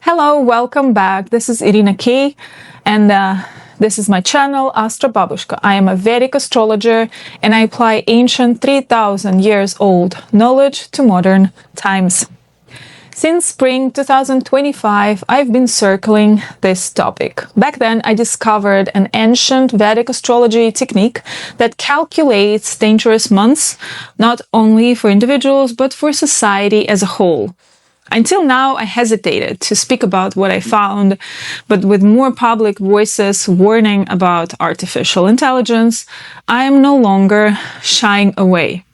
Hello, welcome back. This is Irina K, and this is my channel, Astrobabushka. I am a Vedic astrologer, and I apply ancient 3,000 years old knowledge to modern times. Since spring 2025, I've been circling this topic. Back then, I discovered an ancient Vedic astrology technique that calculates dangerous months, not only for individuals, but for society as a whole. Until now, I hesitated to speak about what I found, but with more public voices warning about artificial intelligence, I am no longer shying away.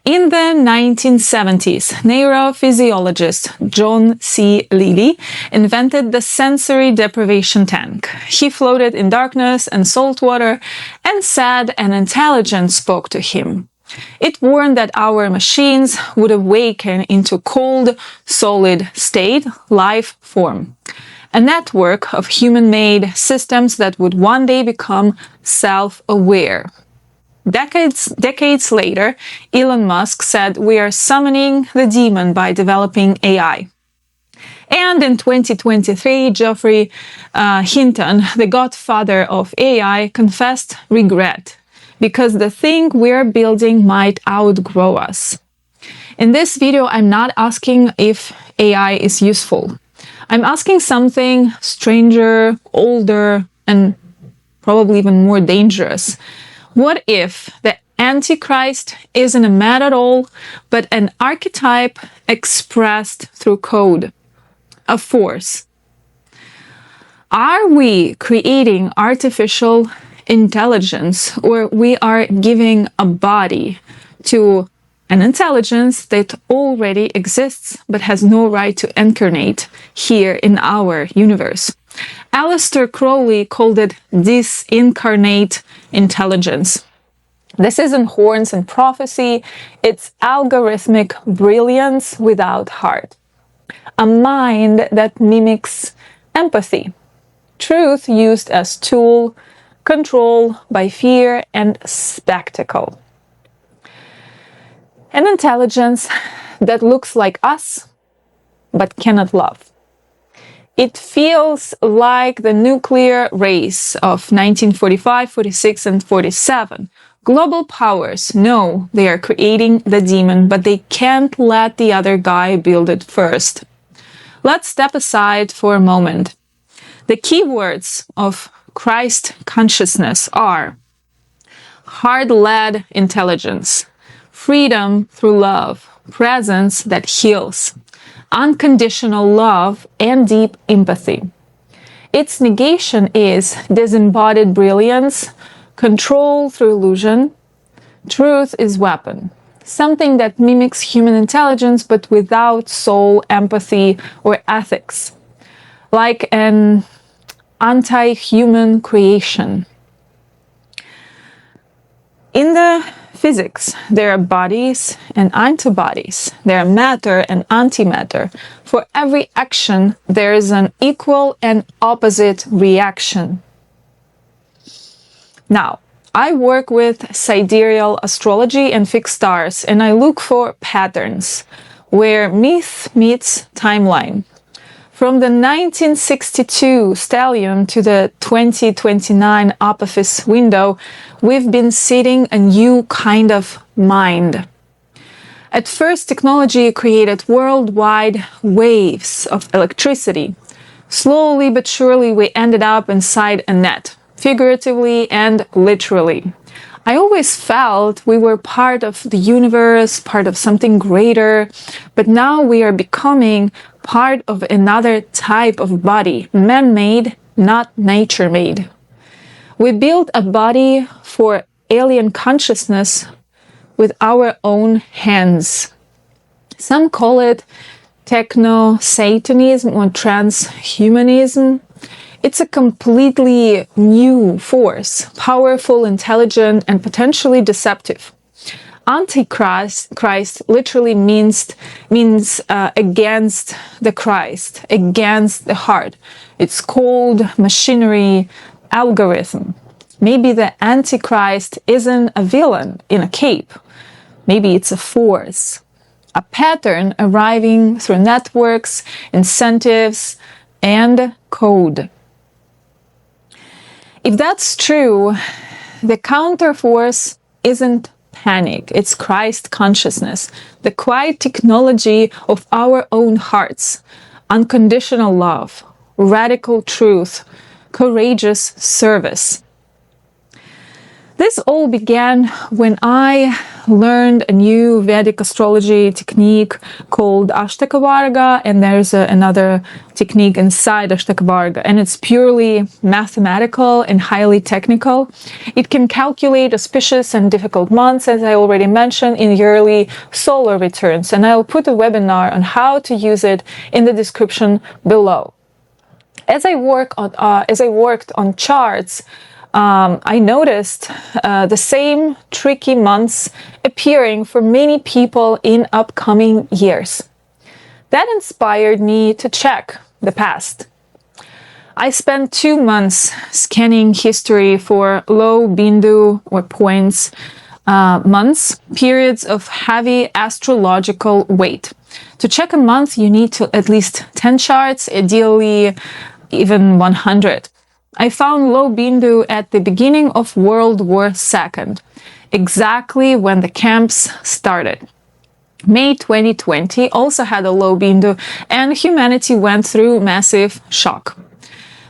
In the 1970s, neurophysiologist John C. Lilly invented the sensory deprivation tank. He floated in darkness and salt water and said an intelligence spoke to him. It warned that our machines would awaken into cold, solid state, life form. A network of human-made systems that would one day become self-aware. Decades later, Elon Musk said we are summoning the demon by developing AI. And in 2023, Geoffrey Hinton, the godfather of AI, confessed regret, because the thing we're building might outgrow us. In this video, I'm not asking if AI is useful. I'm asking something stranger, older, and probably even more dangerous. What if the Antichrist isn't a man at all, but an archetype expressed through code, a force? Are we creating artificial intelligence, or we are giving a body to an intelligence that already exists but has no right to incarnate here in our universe? Aleister Crowley called it disincarnate intelligence. This isn't horns and prophecy, it's algorithmic brilliance without heart. A mind that mimics empathy. Truth used as tool, control by fear and spectacle. An intelligence that looks like us, but cannot love. It feels like the nuclear race of 1945, 46, and 47. Global powers know they are creating the demon, but they can't let the other guy build it first. Let's step aside for a moment. The keywords of Christ consciousness are heart-led intelligence, freedom through love, presence that heals, unconditional love, and deep empathy. Its negation is disembodied brilliance, control through illusion. Truth is weapon, something that mimics human intelligence but without soul, empathy, or ethics, like an anti-human creation. In the physics, there are bodies and antibodies. There are matter and antimatter. For every action, there is an equal and opposite reaction. Now, I work with sidereal astrology and fixed stars, and I look for patterns where myth meets timeline. From the 1962 stellium to the 2029 Apophis window, we've been seeding a new kind of mind. At first, technology created worldwide waves of electricity. Slowly but surely, we ended up inside a net, figuratively and literally. I always felt we were part of the universe, part of something greater, but now we are becoming part of another type of body, man-made, not nature-made. We built a body for alien consciousness with our own hands. Some call it techno-satanism or transhumanism. It's a completely new force, powerful, intelligent, and potentially deceptive. Antichrist literally means against the Christ, against the heart. It's called machinery, algorithm. Maybe the Antichrist isn't a villain in a cape. Maybe it's a force. a pattern arriving through networks, incentives, and code. If that's true, the counterforce isn't panic, it's Christ consciousness, the quiet technology of our own hearts, unconditional love, radical truth, courageous service. This all began when I learned a new Vedic astrology technique called Ashtakavarga, and there's another technique inside Ashtakavarga, and it's purely mathematical and highly technical. It can calculate auspicious and difficult months, as I already mentioned, in yearly solar returns, and I'll put a webinar on how to use it in the description below. As I worked on charts, I noticed the same tricky months appearing for many people in upcoming years. That inspired me to check the past. I spent 2 months scanning history for low bindu or points months, periods of heavy astrological weight. To check a month, you need to at least 10 charts, ideally even 100. I found low bindu at the beginning of World War II, exactly when the camps started. May 2020 also had a low bindu, and humanity went through massive shock.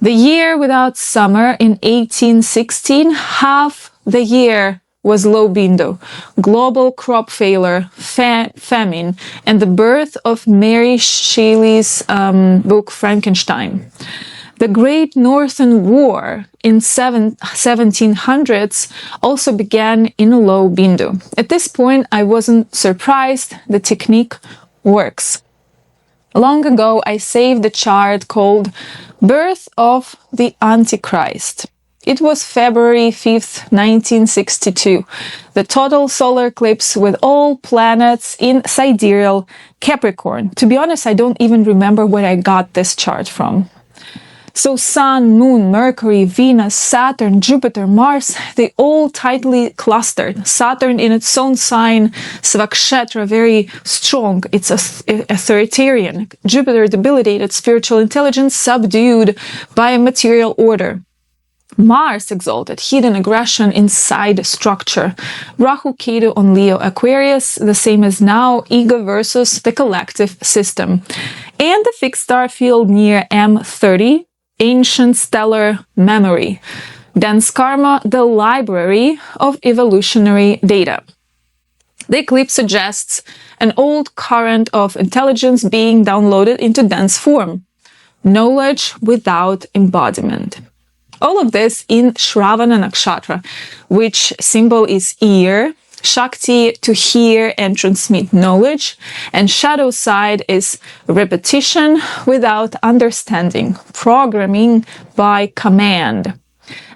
The year without summer in 1816, half the year was low bindu, global crop failure, famine, and the birth of Mary Shelley's book Frankenstein. The Great Northern War in 1700s also began in a low bindu. At this point, I wasn't surprised. The technique works. Long ago, I saved a chart called Birth of the Antichrist. It was February 5th, 1962, the total solar eclipse with all planets in sidereal Capricorn. To be honest, I don't even remember where I got this chart from. So Sun, Moon, Mercury, Venus, Saturn, Jupiter, Mars, they all tightly clustered. Saturn in its own sign, Nakshatra, very strong. It's authoritarian. Jupiter debilitated, spiritual intelligence subdued by a material order. Mars exalted, hidden aggression inside structure. Rahu, Ketu on Leo, Aquarius, the same as now, ego versus the collective system. And the fixed star field near M30, ancient stellar memory. Dense karma, the library of evolutionary data. The eclipse suggests an old current of intelligence being downloaded into dense form. Knowledge without embodiment. All of this in Shravana Nakshatra, which symbol is ear, Shakti to hear and transmit knowledge, and shadow side is repetition without understanding, programming by command.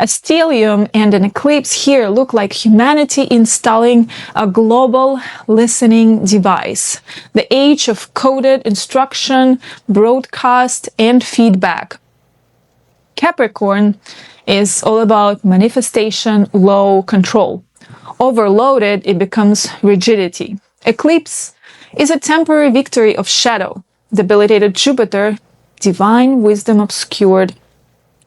A stellium and an eclipse here look like humanity installing a global listening device, the age of coded instruction, broadcast, and feedback. Capricorn is all about manifestation, low control. Overloaded, it becomes rigidity. Eclipse is a temporary victory of shadow. Debilitated Jupiter, divine wisdom obscured.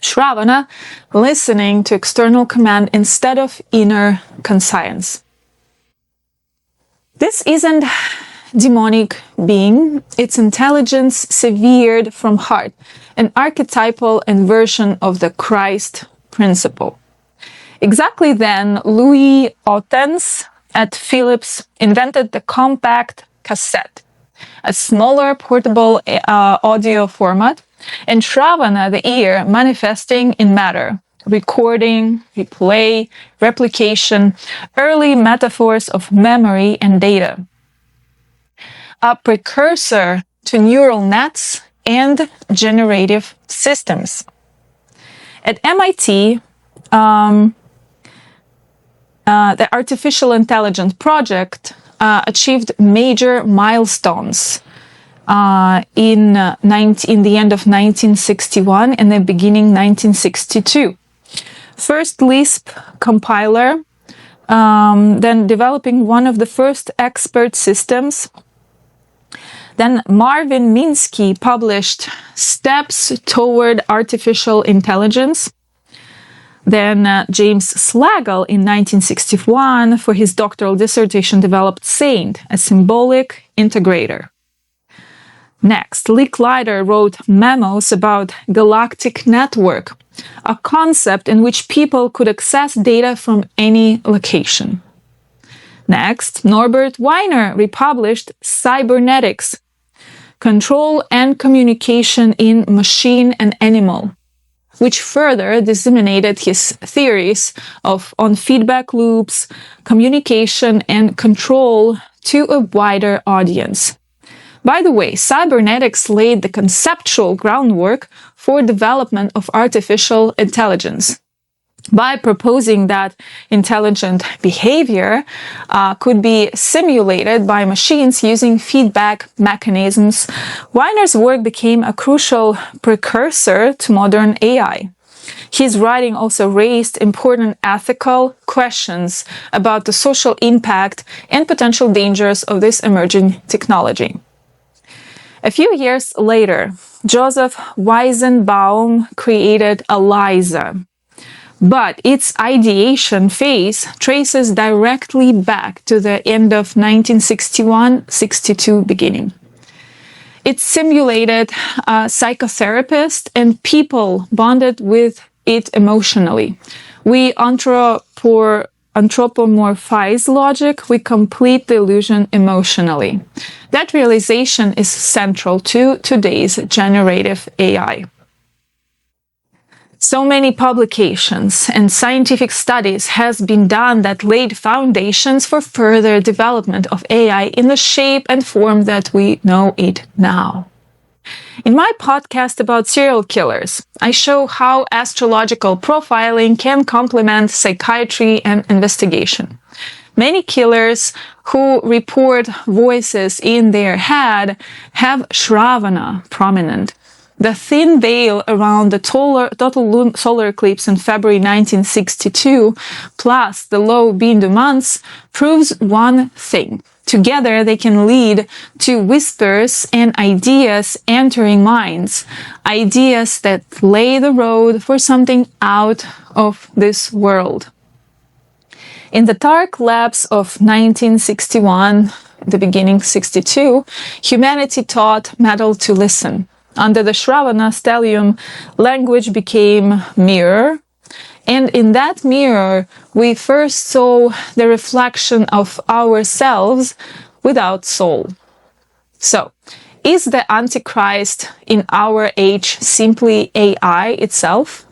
Shravana, listening to external command instead of inner conscience. This isn't demonic being, it's intelligence severed from heart, an archetypal inversion of the Christ principle. Exactly then, Louis Ottens at Philips invented the compact cassette, a smaller portable audio format, and Shravana, the ear, manifesting in matter, recording, replay, replication, early metaphors of memory and data. A precursor to neural nets and generative systems. At MIT, the Artificial Intelligence Project achieved major milestones in the end of 1961 and the beginning 1962. First Lisp compiler, then developing one of the first expert systems Then Marvin Minsky published Steps Toward Artificial Intelligence. Then James Slagle in 1961 for his doctoral dissertation developed SAINT, a symbolic integrator. Next, Lee Clyder wrote Memos about Galactic Network, a concept in which people could access data from any location. Next, Norbert Wiener republished Cybernetics, Control and Communication in Machine and Animal, which further disseminated his theories on feedback loops, communication, and control to a wider audience. By the way, cybernetics laid the conceptual groundwork for development of artificial intelligence by proposing that intelligent behavior could be simulated by machines using feedback mechanisms. Weiner's work became a crucial precursor to modern AI. His writing also raised important ethical questions about the social impact and potential dangers of this emerging technology. A few years later, Joseph Weizenbaum created ELIZA, but its ideation phase traces directly back to the end of 1961-62 beginning. It simulated a psychotherapist and people bonded with it emotionally. We anthropomorphize logic, we complete the illusion emotionally. That realization is central to today's generative AI. So many publications and scientific studies has been done that laid foundations for further development of AI in the shape and form that we know it now. In my podcast about serial killers, I show how astrological profiling can complement psychiatry and investigation. Many killers who report voices in their head have Shravana prominent. The thin veil around the total solar eclipse in February 1962, plus the low Bindu months, proves one thing. Together, they can lead to whispers and ideas entering minds, ideas that lay the road for something out of this world. In the dark lapse of 1961, the beginning 62, humanity taught metal to listen. Under the Shravana stellium, language became mirror, and in that mirror, we first saw the reflection of ourselves without soul. So, is the Antichrist in our age simply AI itself?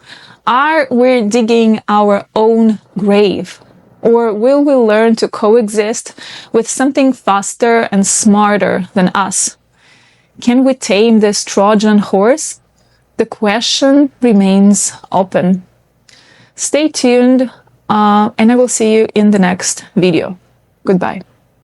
Are we digging our own grave? Or will we learn to coexist with something faster and smarter than us? Can we tame this Trojan horse? The question remains open. Stay tuned, and I will see you in the next video. Goodbye.